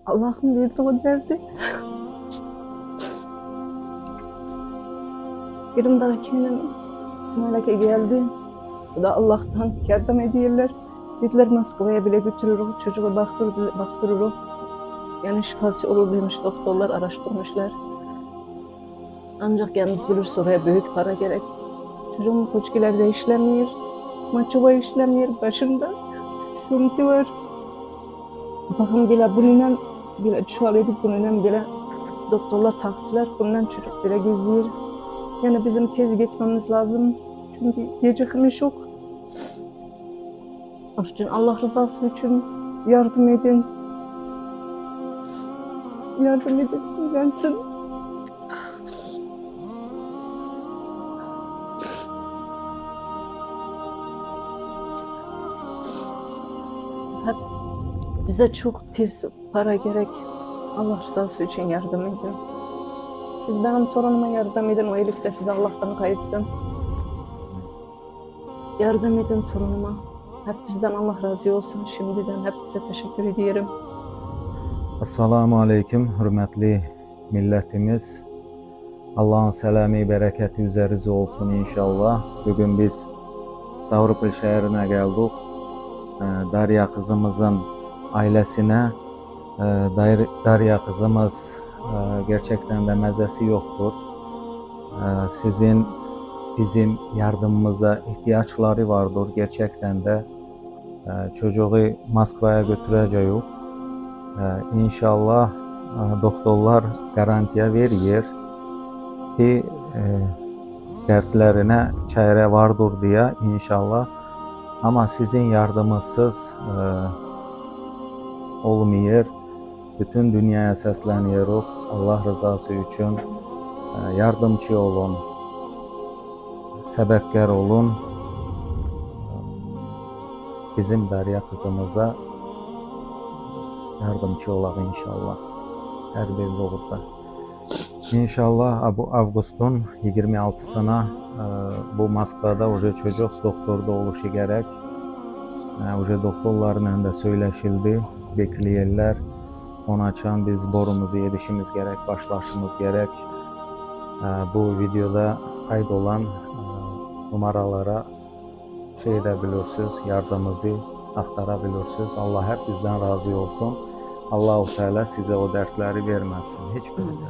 Allah'ın verdiği o derdi. Yarım da kendine İsmail'e geldi. Bu da Allah'tan yardım ediyorlar. Dediler Moskova'ya bile götürürüz, çocuğu baktırırız. Yani şifası olur demiş doktorlar, araştırmışlar. Ancak yalnız bilirse oraya büyük para gerek. Çocuğum koçgilerde işlemiyor, maçova işlemiyor, başında sıkıntı var. Bakın bile bununla bile çuval edip bununla bile doktorlar taktılar, bununla çocuk bile geziyor. Yani bizim tez gitmemiz lazım. Çünkü gecikmiş yok. Onun için Allah rızası için yardım edin. Yardım edin, öğrensin. Hep bize çok tez para gerek. Allah rızası için yardım edin. Siz benim torunuma yardım edin, o iyilik de size Allah'tan kayıtsın. Yardım edin torunuma. Hep bizden Allah razı olsun. Şimdiden hep size teşekkür ediyorum. Assalamu aleyküm hürmetli milletimiz. Allah'ın selamı, bereketi üzerinize olsun inşallah. Bugün biz Stavropol şehrine geldik. Darya kızımızın ailesine. Darya kızımız gerçekten de mezesi yoktur. Sizin bizim yardımımıza ihtiyaçları vardır. Gerçekten de çocuğu Moskova'ya götüreceğiz. İnşallah doktorlar garantiye veriyor ki dertlerine çare vardır diye inşallah. Ama sizin yardımınız olmuyor. Bütün dünyaya sesleniyoruz. Allah rızası için yardımcı olun, sebepkar olun. Bizim Derya kızımıza yardımcı olaq inşallah. Her bir uğurda. İnşallah bu Avgust'un 26'sına bu Moskvada уже çocuk doktorda oluşu gerek. Уже doktorlarla da söyleşildi, bekliyorlar. Ona için biz borumuzu yedişimiz gerek, başlaşımız gerek. Bu videoda kaydolan numaralara şey edebilirsiniz, yardımınızı aktarabilirsiniz. Allah hep bizden razı olsun. Allah-u Teala size o dertleri vermesin hiçbirinize.